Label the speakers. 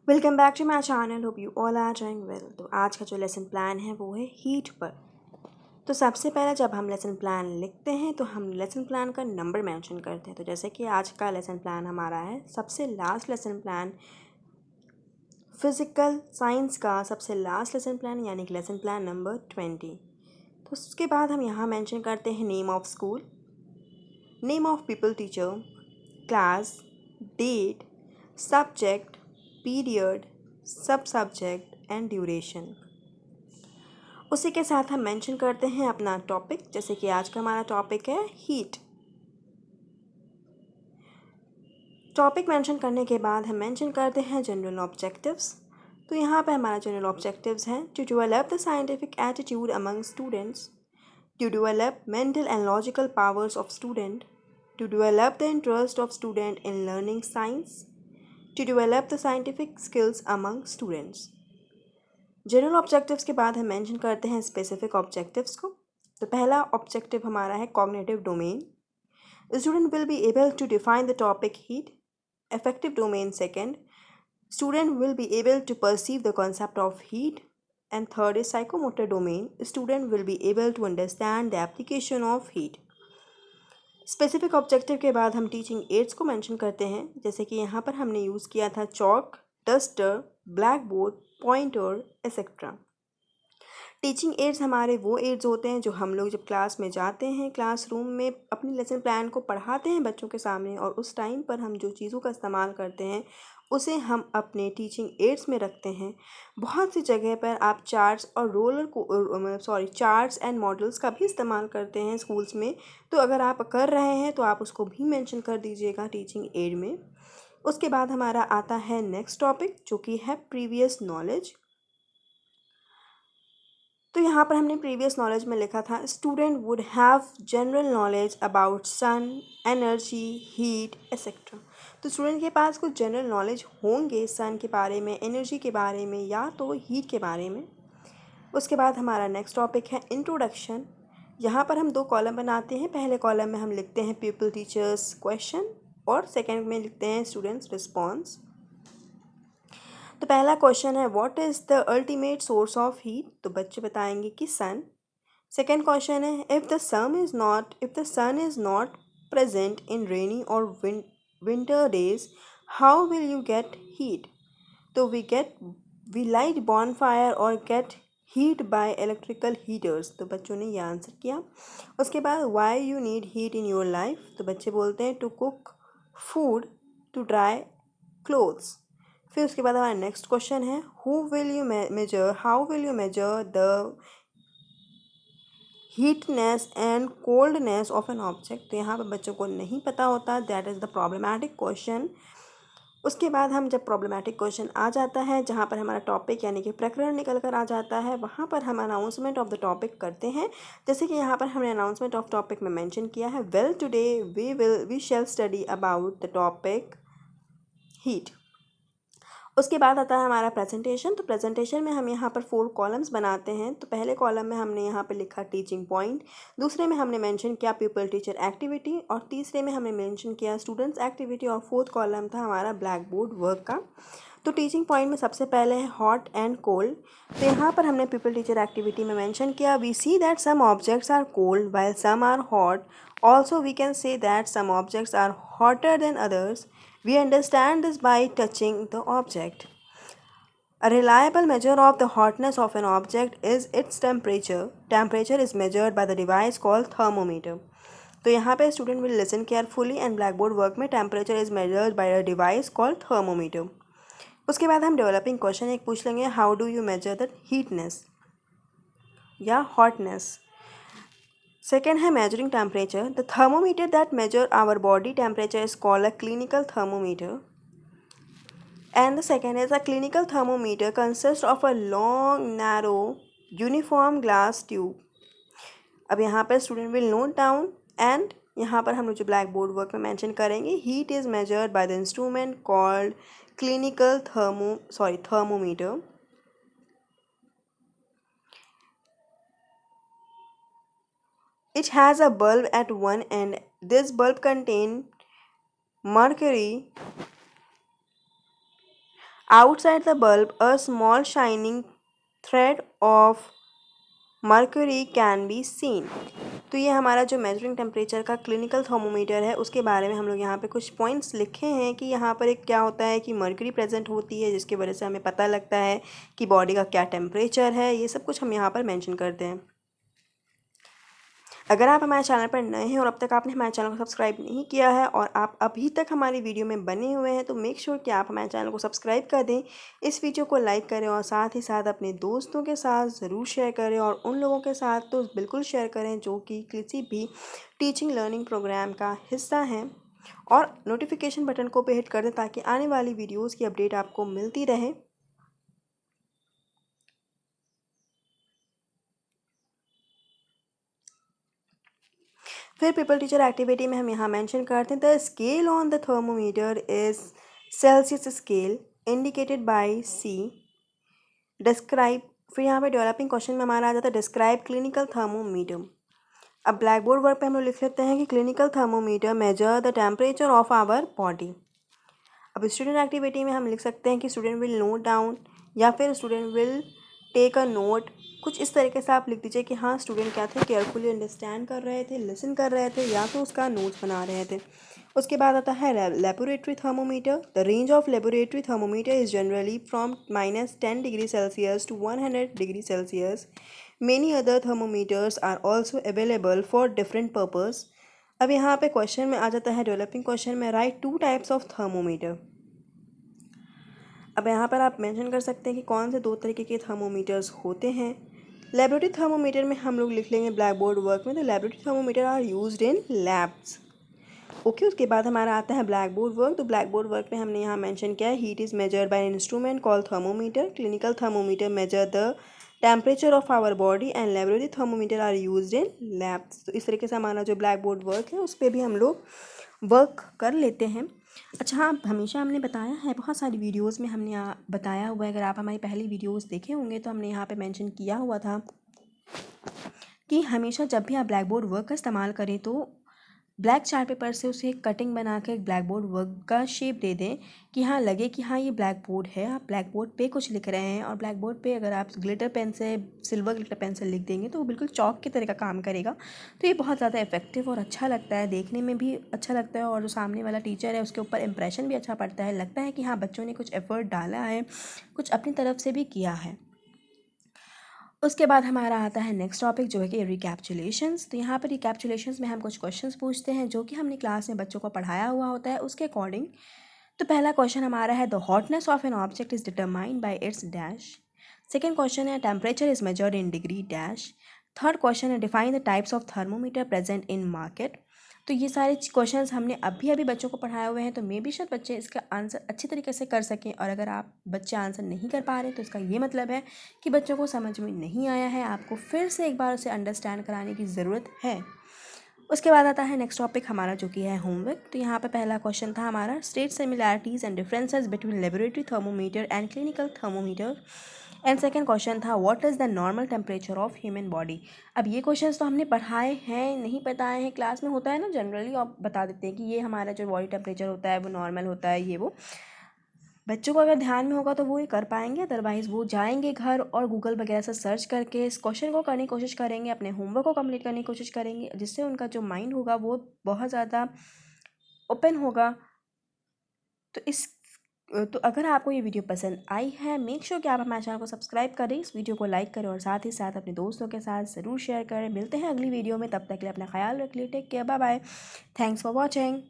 Speaker 1: Welcome back to my channel. Hope you all are doing well. तो आज का जो लेसन प्लान है वो है हीट पर। तो सबसे पहले जब हम लेसन प्लान लिखते हैं तो हम लेसन प्लान का नंबर मेंशन करते हैं। तो जैसे कि आज का लेसन प्लान हमारा है सबसे last lesson plan, physical science का सबसे लास्ट लेसन प्लान यानी कि लेसन प्लान नंबर 20। तो उसके बाद हम यहाँ मेंशन करते हैं name of school, name of pupil teacher, class, date, subject, period, सब सब्जेक्ट एंड ड्यूरेशन। उसी के साथ हम मेंशन करते हैं अपना टॉपिक, जैसे कि आज का हमारा टॉपिक है हीट। टॉपिक मेंशन करने के बाद हम मेंशन करते हैं जनरल ऑब्जेक्टिव्स। तो यहाँ पे हमारा जनरल ऑब्जेक्टिव्स हैं to develop the scientific attitude among students, to develop mental and logical powers of student, to develop the interest of student in learning science, to develop the scientific skills among students। General objectives के बाद हम mention करते हैं specific objectives को। तो पहला objective हमारा है cognitive domain. Student will be able to define the topic heat. Affective domain second, student will be able to perceive the concept of heat, and third is psychomotor domain, student will be able to understand the application of heat। Specific objective के बाद हम teaching ads को mention करते हैं, जैसे कि यहाँ पर हमने यूज़ किया था chalk, duster, black board, pointer etcetera. Teaching ads हमारे वो एड्स होते हैं जो हम लोग जब क्लास में जाते हैं, क्लासरूम में अपनी लेसन प्लान को पढ़ाते हैं बच्चों के सामने, और उस टाइम पर हम जो चीज़ों का इस्तेमाल करते हैं उसे हम अपने टीचिंग एड्स में रखते हैं। बहुत सी जगह पर आप चार्ट्स और चार्ट्स एंड मॉडल्स का भी इस्तेमाल करते हैं स्कूल्स में। तो अगर आप कर रहे हैं तो आप उसको भी मेंशन कर दीजिएगा टीचिंग एड में। उसके बाद हमारा आता है नेक्स्ट टॉपिक, जो कि है प्रीवियस नॉलेज। तो यहाँ पर हमने प्रीवियस नॉलेज में लिखा था student would have general knowledge about sun, energy, heat etcetera. तो स्टूडेंट के पास कुछ जनरल नॉलेज होंगे सन के बारे में, एनर्जी के बारे में या तो हीट के बारे में। उसके बाद हमारा नेक्स्ट टॉपिक है इंट्रोडक्शन। यहाँ पर हम दो कॉलम बनाते हैं। पहले कॉलम में हम लिखते हैं पीपल टीचर्स क्वेश्चन और सेकेंड में लिखते हैं स्टूडेंट्स रिस्पॉन्स। तो पहला क्वेश्चन है what is the ultimate source of heat. तो बच्चे बताएंगे कि सन। सेकेंड क्वेश्चन है if the sun is not present in rainy और winter days how will you get heat. तो वी लाइट बॉनफायर और get heat by electrical heaters. तो बच्चों ने ये आंसर किया। उसके बाद why you need heat in your life. तो बच्चे बोलते हैं to cook food, to dry clothes. फिर उसके बाद हमारा नेक्स्ट क्वेश्चन है how will you measure the heatness and coldness of an object. तो यहाँ पर बच्चों को नहीं पता होता, that is the problematic question. उसके बाद हम जब प्रॉब्लमैटिक क्वेश्चन आ जाता है जहाँ पर हमारा टॉपिक यानी कि प्रकरण निकल कर आ जाता है, वहाँ पर हम अनाउंसमेंट ऑफ द टॉपिक करते हैं। जैसे कि यहाँ पर हमने अनाउंसमेंट ऑफ टॉपिक में मेंशन किया है well today we shall study about the topic heat. उसके बाद आता है हमारा प्रेजेंटेशन। तो प्रेजेंटेशन में हम यहाँ पर 4 कॉलम्स बनाते हैं। तो पहले कॉलम में हमने यहाँ पर लिखा टीचिंग पॉइंट, दूसरे में हमने मेंशन किया पीपल टीचर एक्टिविटी, और तीसरे में हमने मेंशन किया स्टूडेंट्स एक्टिविटी, और फोर्थ कॉलम था हमारा ब्लैक बोर्ड वर्क का। तो टीचिंग पॉइंट में सबसे पहले है हॉट एंड कोल्ड। तो यहाँ पर हमने पीपल टीचर एक्टिविटी में मेंशन किया we see that some objects are cold while some are hot, also we can say that some objects are hotter than others. We understand this by touching the object. A reliable measure of the hotness of an object is its temperature. Temperature is measured by the device called thermometer. तो यहाँ पे student will listen carefully and blackboard work में temperature is measured by a device called thermometer। उसके बाद हम developing question एक पूछ लेंगे how do you measure the heatness या hotness। सेकेंड है measuring temperature. The thermometer that measure our body temperature is called a clinical thermometer. And the second is a clinical thermometer consists of a long, narrow, uniform glass tube. अब यहाँ पर student will note down and यहाँ पर हम लोग जो black board work में mention करेंगे heat is measured by the instrument called clinical thermometer. It has a bulb at one end. This bulb contains mercury outside the bulb a small shining thread of mercury can be seen. तो ये हमारा जो measuring temperature का clinical thermometer है उसके बारे में हम लोग यहाँ पे कुछ पॉइंट्स लिखे हैं कि यहाँ पर एक क्या होता है कि मर्क्यूरी प्रेजेंट होती है जिसकी वजह से हमें पता लगता है कि बॉडी का क्या टेम्परेचर है। ये सब कुछ हम यहाँ पर मेंशन करते हैं। अगर आप हमारे चैनल पर नए हैं और अब तक आपने हमारे चैनल को सब्सक्राइब नहीं किया है और आप अभी तक हमारी वीडियो में बने हुए हैं तो मेक श्योर कि आप हमारे चैनल को सब्सक्राइब कर दें, इस वीडियो को लाइक करें और साथ ही साथ अपने दोस्तों के साथ ज़रूर शेयर करें और उन लोगों के साथ तो बिल्कुल शेयर करें जो कि किसी भी टीचिंग लर्निंग प्रोग्राम का हिस्सा हैं, और नोटिफिकेशन बटन को भी हिट कर दें ताकि आने वाली वीडियोज़ की अपडेट आपको मिलती रहे। फिर पीपल टीचर एक्टिविटी में हम यहाँ मेंशन करते हैं the scale on the thermometer is Celsius scale indicated by C. Describe, फिर यहाँ पे डेवलपिंग क्वेश्चन में हमारा आ जाता है डिस्क्राइब क्लिनिकल थर्मोमीटर। अब ब्लैक बोर्ड वर्क पे हम लोग लिख लेते हैं कि clinical thermometer measure the temperature of our body. अब स्टूडेंट एक्टिविटी में हम लिख सकते हैं कि स्टूडेंट विल नोट डाउन या फिर student will take a note. कुछ इस तरीके से आप लिख दीजिए कि हाँ स्टूडेंट क्या थे, केयरफुली अंडरस्टैंड कर रहे थे, लिसन कर रहे थे या तो उसका नोट्स बना रहे थे। उसके बाद आता है laboratory thermometer. The range of laboratory thermometer is generally from -10 degree Celsius to 100 degree Celsius. Many other thermometers are also available for different purpose. अब यहाँ पे क्वेश्चन में आ जाता है डेवलपिंग क्वेश्चन में राइट 2 टाइप्स ऑफ थर्मोमीटर। अब यहाँ पर आप मेंशन कर सकते हैं कि कौन से 2 तरीके के थर्मोमीटर्स होते हैं। लेबोरेटरी थर्मोमीटर में हम लोग लिख लेंगे ब्लैक बोर्ड वर्क में, तो laboratory thermometer are used in labs. Okay, उसके बाद हमारा आता है ब्लैक बोर्ड वर्क। तो ब्लैक बोर्ड वर्क में हमने यहाँ मेंशन किया है heat is measured by an instrument called thermometer. Clinical thermometer measure the temperature of our body and laboratory thermometer are used in labs. तो इस तरीके से हमारा जो ब्लैक बोर्ड वर्क है उस पर भी हम लोग वर्क कर लेते हैं। अच्छा हाँ, हमेशा हमने बताया है, बहुत सारी वीडियोस में हमने यहाँ बताया हुआ है, अगर आप हमारी पहली वीडियोस देखे होंगे तो हमने यहाँ पे मेंशन किया हुआ था कि हमेशा जब भी आप ब्लैक बोर्ड वर्क का इस्तेमाल करें तो ब्लैक चार्ट पेपर से उसे एक कटिंग बना के एक ब्लैक बोर्ड वर्क का शेप दे दें कि हाँ लगे कि हाँ ये ब्लैक बोर्ड है, आप ब्लैक बोर्ड पे कुछ लिख रहे हैं। और ब्लैक बोर्ड पे अगर आप ग्लिटर पेन से, सिल्वर ग्लिटर पेन से लिख देंगे तो वो बिल्कुल चौक की तरह का काम करेगा। तो ये बहुत ज़्यादा इफेक्टिव और अच्छा लगता है, देखने में भी अच्छा लगता है और जो सामने वाला टीचर है उसके ऊपर इंप्रेशन भी अच्छा पड़ता है, लगता है कि हाँ बच्चों ने कुछ एफर्ट डाला है, कुछ अपनी तरफ से भी किया है। उसके बाद हमारा आता है नेक्स्ट टॉपिक जो है कि रिकैप्चुलेशंस। तो यहाँ पर रिकैप्चुलेशंस में हम कुछ क्वेश्चंस पूछते हैं जो कि हमने क्लास में बच्चों को पढ़ाया हुआ होता है उसके अकॉर्डिंग। तो पहला क्वेश्चन हमारा है the hotness of an object is determined by its dash. Second question है temperature is measured in degree dash. Third question है define the types of thermometer present in market. तो ये सारे क्वेश्चंस हमने अभी अभी बच्चों को पढ़ाए हुए हैं, तो मे भी शायद बच्चे इसका आंसर अच्छी तरीके से कर सकें। और अगर आप बच्चे आंसर नहीं कर पा रहे तो इसका ये मतलब है कि बच्चों को समझ में नहीं आया है, आपको फिर से एक बार उसे अंडरस्टैंड कराने की ज़रूरत है। उसके बाद आता है नेक्स्ट टॉपिक हमारा जो कि है होमवर्क। तो यहाँ पर पहला क्वेश्चन था हमारा state similarities and differences between laboratory thermometer and clinical thermometer. And second question था what is the normal temperature of human body. अब ये क्वेश्चन तो हमने पढ़ाए हैं, नहीं बताए हैं, क्लास में होता है ना जनरली, आप बता देते हैं कि ये हमारा जो बॉडी टेम्परेचर होता है वो नॉर्मल होता है, ये वो बच्चों को अगर ध्यान में होगा तो वो ये कर पाएंगे, अदरवाइज़ वो जाएंगे घर और गूगल वगैरह से सर्च करके इस क्वेश्चन को करने की कोशिश करेंगे, अपने होमवर्क को कंप्लीट करने की कोशिश करेंगे, जिससे उनका जो माइंड होगा वो बहुत ज़्यादा ओपन होगा। तो इस तो अगर आपको ये वीडियो पसंद आई है मेक श्योर कि आप हमारे चैनल को सब्सक्राइब करें, इस वीडियो को लाइक करें और साथ ही साथ अपने दोस्तों के साथ ज़रूर शेयर करें। मिलते हैं अगली वीडियो में, तब तक के लिए अपना ख्याल रख लीजिए। Take care, bye bye, thanks for watching.